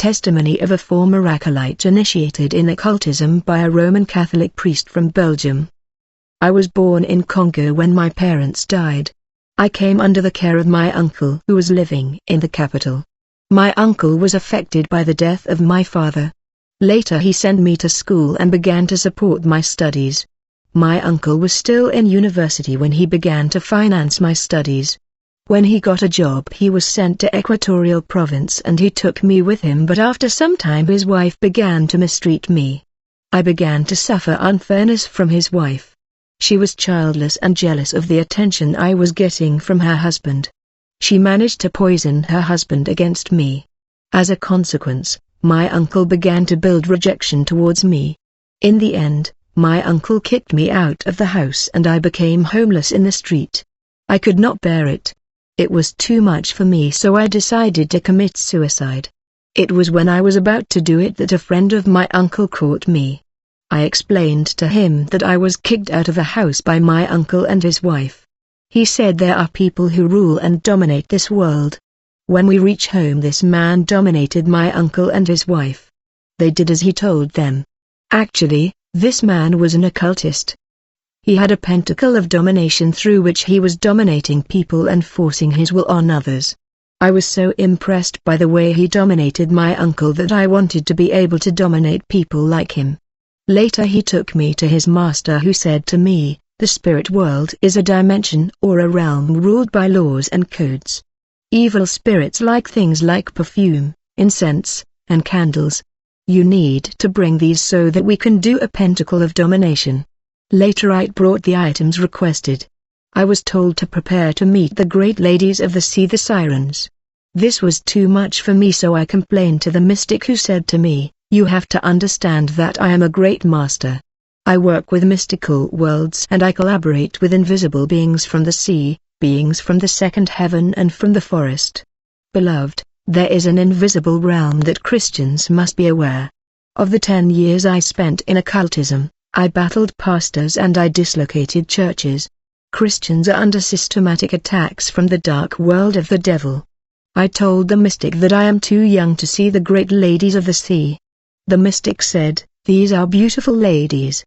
testimony of a former acolyte initiated in occultism by a Roman Catholic priest from Belgium. I was born in Congo when my parents died. I came under the care of my uncle who was living in the capital. My uncle was affected by the death of my father. Later he sent me to school and began to support my studies. My uncle was still in university when he began to finance my studies. When he got a job he was sent to Equatorial Province and he took me with him, but after some time his wife began to mistreat me. I began to suffer unfairness from his wife. She was childless and jealous of the attention I was getting from her husband. She managed to poison her husband against me. As a consequence, my uncle began to build rejection towards me. In the end, my uncle kicked me out of the house and I became homeless in the street. I could not bear it. It was too much for me, so I decided to commit suicide. It was when I was about to do it that a friend of my uncle caught me. I explained to him that I was kicked out of the house by my uncle and his wife. He said there are people who rule and dominate this world. When we reach home, this man dominated my uncle and his wife. They did as he told them. Actually, this man was an occultist. He had a pentacle of domination through which he was dominating people and forcing his will on others. I was so impressed by the way he dominated my uncle that I wanted to be able to dominate people like him. Later he took me to his master, who said to me, "The spirit world is a dimension or a realm ruled by laws and codes. Evil spirits like things like perfume, incense, and candles. You need to bring these so that we can do a pentacle of domination." Later I brought the items requested. I was told to prepare to meet the great ladies of the sea, the Sirens. This was too much for me, so I complained to the mystic, who said to me, "You have to understand that I am a great master. I work with mystical worlds and I collaborate with invisible beings from the sea, beings from the second heaven and from the forest. Beloved, there is an invisible realm that Christians must be aware of. The 10 years I spent in occultism, I battled pastors and I dislocated churches. Christians are under systematic attacks from the dark world of the devil." I told the mystic that I am too young to see the great ladies of the sea. The mystic said, "These are beautiful ladies.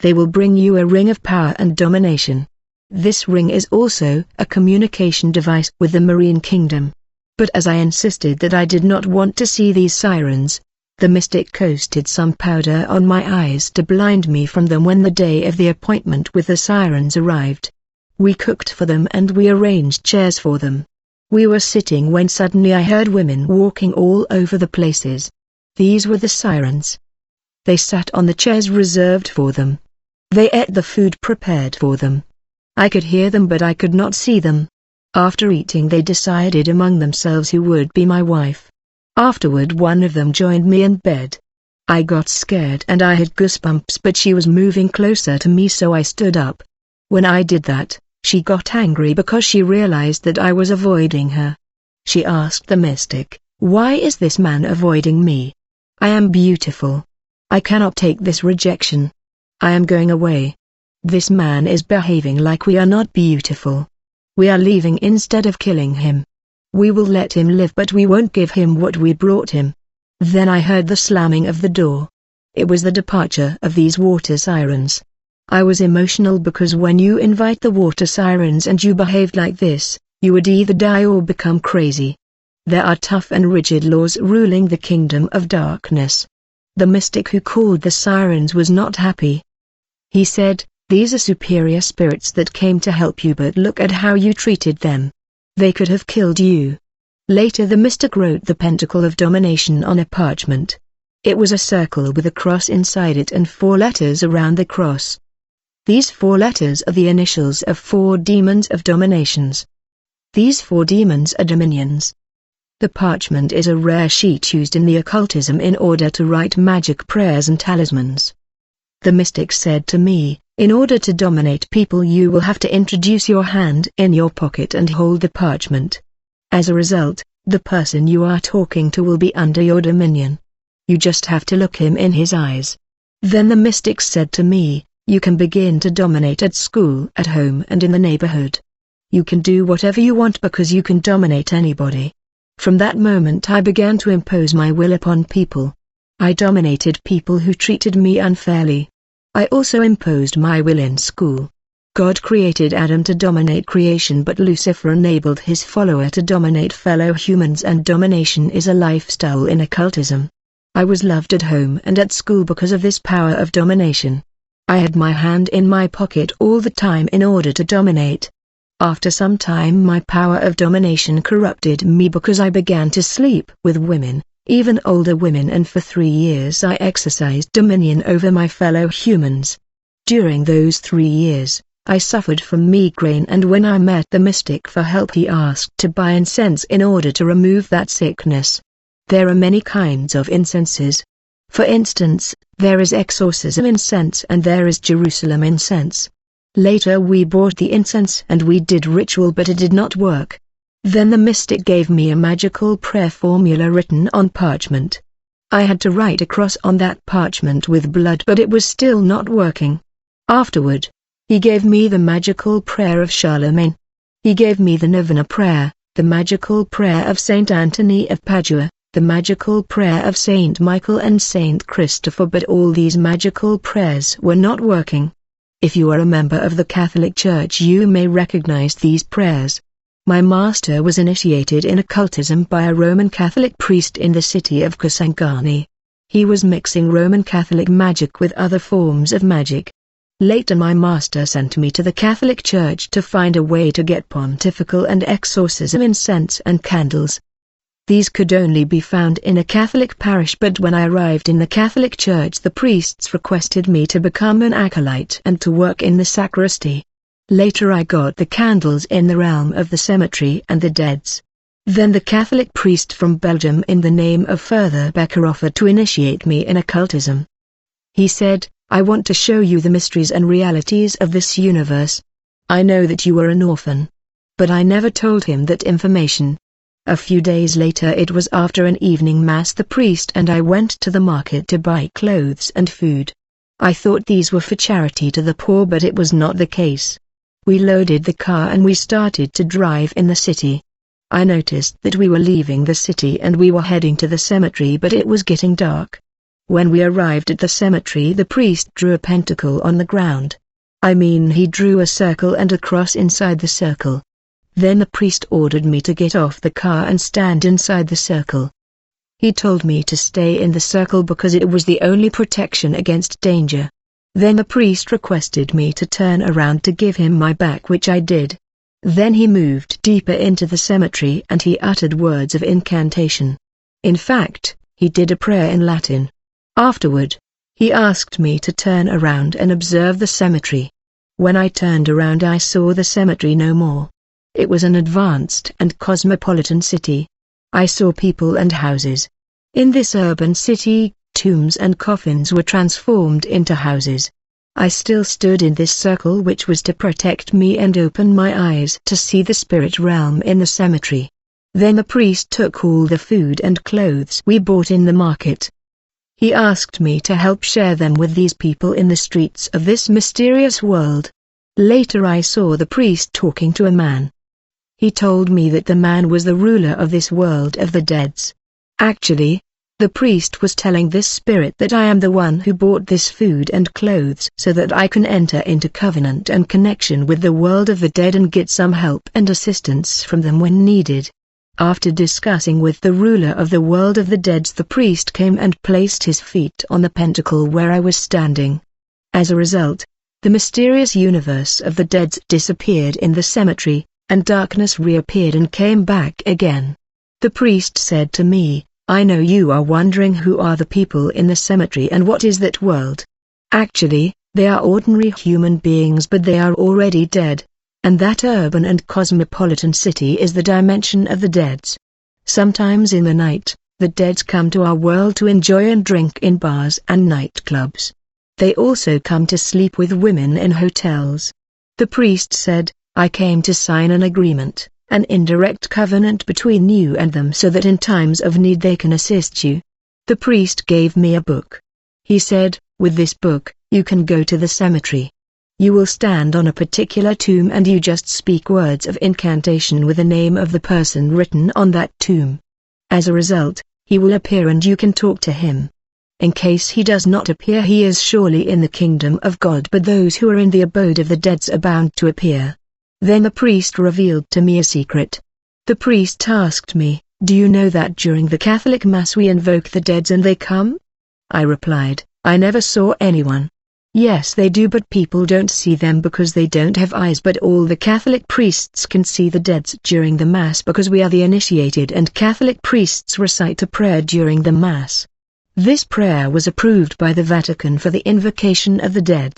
They will bring you a ring of power and domination. This ring is also a communication device with the marine kingdom." But as I insisted that I did not want to see these sirens, the mystic coasted some powder on my eyes to blind me from them. When the day of the appointment with the sirens arrived, we cooked for them and we arranged chairs for them. We were sitting when suddenly I heard women walking all over the places. These were the sirens. They sat on the chairs reserved for them. They ate the food prepared for them. I could hear them but I could not see them. After eating they decided among themselves who would be my wife. Afterward one of them joined me in bed. I got scared and I had goosebumps, but she was moving closer to me, so I stood up. When I did that, she got angry because she realized that I was avoiding her. She asked the mystic, "Why is this man avoiding me? I am beautiful. I cannot take this rejection. I am going away. This man is behaving like we are not beautiful. We are leaving instead of killing him. We will let him live, but we won't give him what we brought him." Then I heard the slamming of the door. It was the departure of these water sirens. I was emotional because when you invite the water sirens and you behaved like this, you would either die or become crazy. There are tough and rigid laws ruling the kingdom of darkness. The mystic who called the sirens was not happy. He said, "These are superior spirits that came to help you, but look at how you treated them. They could have killed you." Later the mystic wrote the pentacle of domination on a parchment. It was a circle with a cross inside it and 4 letters around the cross. These 4 letters are the initials of 4 demons of dominations. These 4 demons are dominions. The parchment is a rare sheet used in the occultism in order to write magic prayers and talismans. The mystic said to me, "In order to dominate people you will have to introduce your hand in your pocket and hold the parchment. As a result, the person you are talking to will be under your dominion. You just have to look him in his eyes." Then the mystic said to me, "You can begin to dominate at school, at home and in the neighborhood. You can do whatever you want because you can dominate anybody. From that moment I began to impose my will upon people. I dominated people who treated me unfairly. I also imposed my will in school. God created Adam to dominate creation, but Lucifer enabled his follower to dominate fellow humans, and domination is a lifestyle in occultism. I was loved at home and at school because of this power of domination. I had my hand in my pocket all the time in order to dominate. After some time my power of domination corrupted me because I began to sleep with women, even older women, and for 3 years I exercised dominion over my fellow humans. During those 3 years, I suffered from migraine, and when I met the mystic for help he asked to buy incense in order to remove that sickness. There are many kinds of incenses. For instance, there is exorcism incense and there is Jerusalem incense. Later we bought the incense and we did ritual, but it did not work. Then the mystic gave me a magical prayer formula written on parchment. I had to write a cross on that parchment with blood, but it was still not working. Afterward, he gave me the magical prayer of Charlemagne. He gave me the Novena prayer, the magical prayer of Saint Anthony of Padua, the magical prayer of Saint Michael and Saint Christopher, but all these magical prayers were not working. If you are a member of the Catholic Church, you may recognize these prayers. My master was initiated in occultism by a Roman Catholic priest in the city of Kisangani. He was mixing Roman Catholic magic with other forms of magic. Later my master sent me to the Catholic Church to find a way to get pontifical and exorcism incense and candles. These could only be found in a Catholic parish, but when I arrived in the Catholic Church the priests requested me to become an acolyte and to work in the sacristy. Later I got the candles in the realm of the cemetery and the deads. Then the Catholic priest from Belgium in the name of Father Becker offered to initiate me in occultism. He said, "I want to show you the mysteries and realities of this universe. I know that you are an orphan." But I never told him that information. A few days later, it was after an evening mass, the priest and I went to the market to buy clothes and food. I thought these were for charity to the poor, but it was not the case. We loaded the car and we started to drive in the city. I noticed that we were leaving the city and we were heading to the cemetery, but it was getting dark. When we arrived at the cemetery, the priest drew a pentacle on the ground. I mean, he drew a circle and a cross inside the circle. Then the priest ordered me to get off the car and stand inside the circle. He told me to stay in the circle because it was the only protection against danger. Then the priest requested me to turn around to give him my back, which I did. Then he moved deeper into the cemetery and he uttered words of incantation. In fact, he did a prayer in Latin. Afterward, he asked me to turn around and observe the cemetery. When I turned around, I saw the cemetery no more. It was an advanced and cosmopolitan city. I saw people and houses. In this urban city, tombs and coffins were transformed into houses. I still stood in this circle, which was to protect me and open my eyes to see the spirit realm in the cemetery. Then the priest took all the food and clothes we bought in the market. He asked me to help share them with these people in the streets of this mysterious world. Later I saw the priest talking to a man. He told me that the man was the ruler of this world of the deads. Actually, the priest was telling this spirit that I am the one who bought this food and clothes so that I can enter into covenant and connection with the world of the dead and get some help and assistance from them when needed. After discussing with the ruler of the world of the deads, the priest came and placed his feet on the pentacle where I was standing. As a result, the mysterious universe of the deads disappeared in the cemetery, and darkness reappeared and came back again. The priest said to me, "I know you are wondering who are the people in the cemetery and what is that world. Actually, they are ordinary human beings, but they are already dead. And that urban and cosmopolitan city is the dimension of the deads. Sometimes in the night, the deads come to our world to enjoy and drink in bars and nightclubs. They also come to sleep with women in hotels." The priest said, "I came to sign an agreement, an indirect covenant between you and them so that in times of need they can assist you." The priest gave me a book. He said, "With this book, you can go to the cemetery. You will stand on a particular tomb and you just speak words of incantation with the name of the person written on that tomb. As a result, he will appear and you can talk to him. In case he does not appear, he is surely in the kingdom of God, but those who are in the abode of the dead are bound to appear. Then the priest revealed to me a secret. The priest asked me, "Do you know that during the Catholic Mass we invoke the dead and they come?" I replied, "I never saw anyone." "Yes, they do, but people don't see them because they don't have eyes, but all the Catholic priests can see the dead during the Mass because we are the initiated, and Catholic priests recite a prayer during the Mass. This prayer was approved by the Vatican for the invocation of the dead.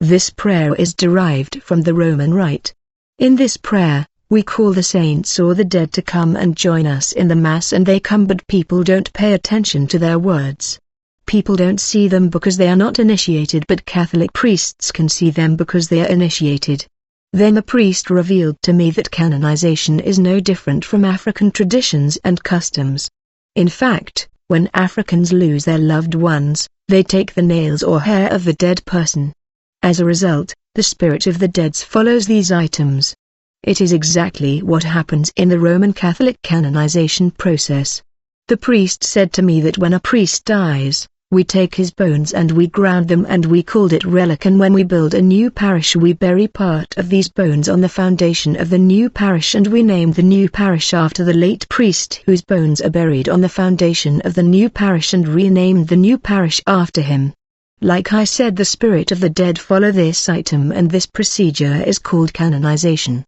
This prayer is derived from the Roman Rite. In this prayer, we call the saints or the dead to come and join us in the Mass, and they come, but people don't pay attention to their words. People don't see them because they are not initiated, but Catholic priests can see them because they are initiated." Then the priest revealed to me that canonization is no different from African traditions and customs. In fact, when Africans lose their loved ones, they take the nails or hair of the dead person. As a result, the spirit of the dead follows these items. It is exactly what happens in the Roman Catholic canonization process. The priest said to me that when a priest dies, we take his bones and we ground them and we called it relic, and when we build a new parish we bury part of these bones on the foundation of the new parish, and we name the new parish after the late priest whose bones are buried on the foundation of the new parish, and renamed the new parish after him. Like I said, the spirit of the dead follow this item, and this procedure is called canonization.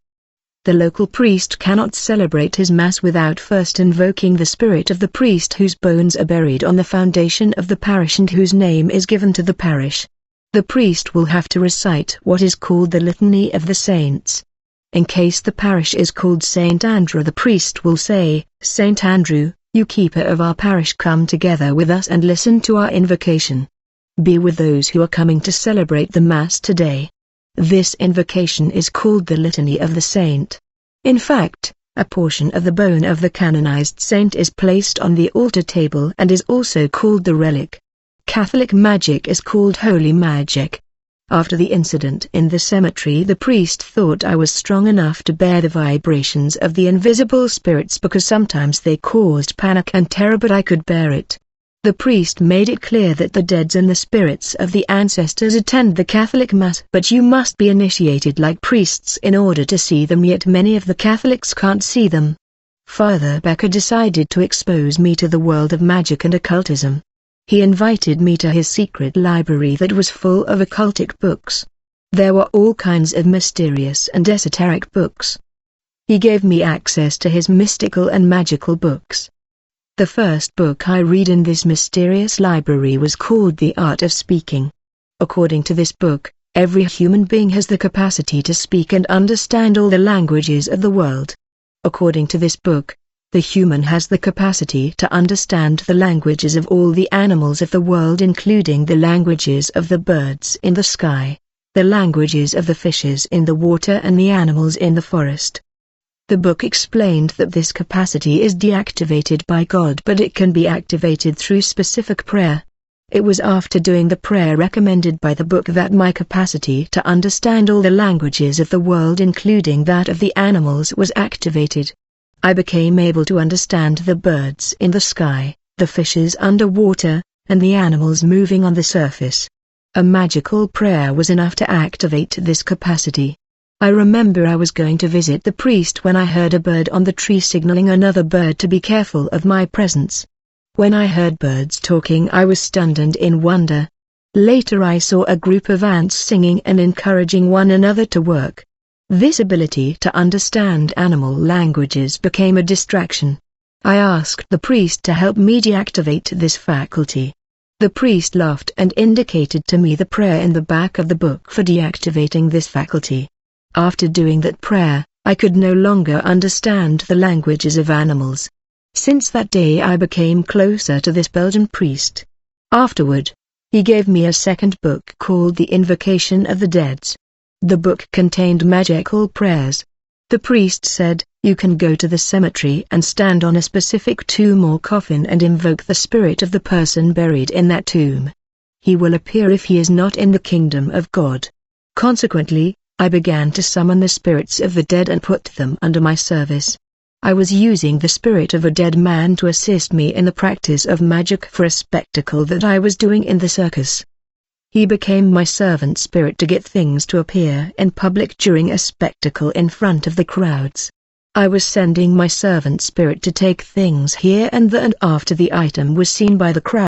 The local priest cannot celebrate his Mass without first invoking the spirit of the priest whose bones are buried on the foundation of the parish and whose name is given to the parish. The priest will have to recite what is called the Litany of the Saints. In case the parish is called St. Andrew, the priest will say, "St. Andrew, you keeper of our parish, come together with us and listen to our invocation. Be with those who are coming to celebrate the Mass today." This invocation is called the Litany of the Saint. In fact, a portion of the bone of the canonized saint is placed on the altar table and is also called the relic. Catholic magic is called holy magic. After the incident in the cemetery, the priest thought I was strong enough to bear the vibrations of the invisible spirits because sometimes they caused panic and terror, but I could bear it. The priest made it clear that the dead and the spirits of the ancestors attend the Catholic Mass, but you must be initiated like priests in order to see them, yet many of the Catholics can't see them. Father Becker decided to expose me to the world of magic and occultism. He invited me to his secret library that was full of occultic books. There were all kinds of mysterious and esoteric books. He gave me access to his mystical and magical books. The first book I read in this mysterious library was called The Art of Speaking. According to this book, every human being has the capacity to speak and understand all the languages of the world. According to this book, the human has the capacity to understand the languages of all the animals of the world, including the languages of the birds in the sky, the languages of the fishes in the water, and the animals in the forest. The book explained that this capacity is deactivated by God, but it can be activated through specific prayer. It was after doing the prayer recommended by the book that my capacity to understand all the languages of the world, including that of the animals, was activated. I became able to understand the birds in the sky, the fishes underwater, and the animals moving on the surface. A magical prayer was enough to activate this capacity. I remember I was going to visit the priest when I heard a bird on the tree signaling another bird to be careful of my presence. When I heard birds talking, I was stunned and in wonder. Later I saw a group of ants singing and encouraging one another to work. This ability to understand animal languages became a distraction. I asked the priest to help me deactivate this faculty. The priest laughed and indicated to me the prayer in the back of the book for deactivating this faculty. After doing that prayer, I could no longer understand the languages of animals. Since that day I became closer to this Belgian priest. Afterward, he gave me a second book called The Invocation of the Dead. The book contained magical prayers. The priest said, "You can go to the cemetery and stand on a specific tomb or coffin and invoke the spirit of the person buried in that tomb. He will appear if he is not in the kingdom of God." Consequently, I began to summon the spirits of the dead and put them under my service. I was using the spirit of a dead man to assist me in the practice of magic for a spectacle that I was doing in the circus. He became my servant spirit to get things to appear in public during a spectacle in front of the crowds. I was sending my servant spirit to take things here and there, and after the item was seen by the crowd,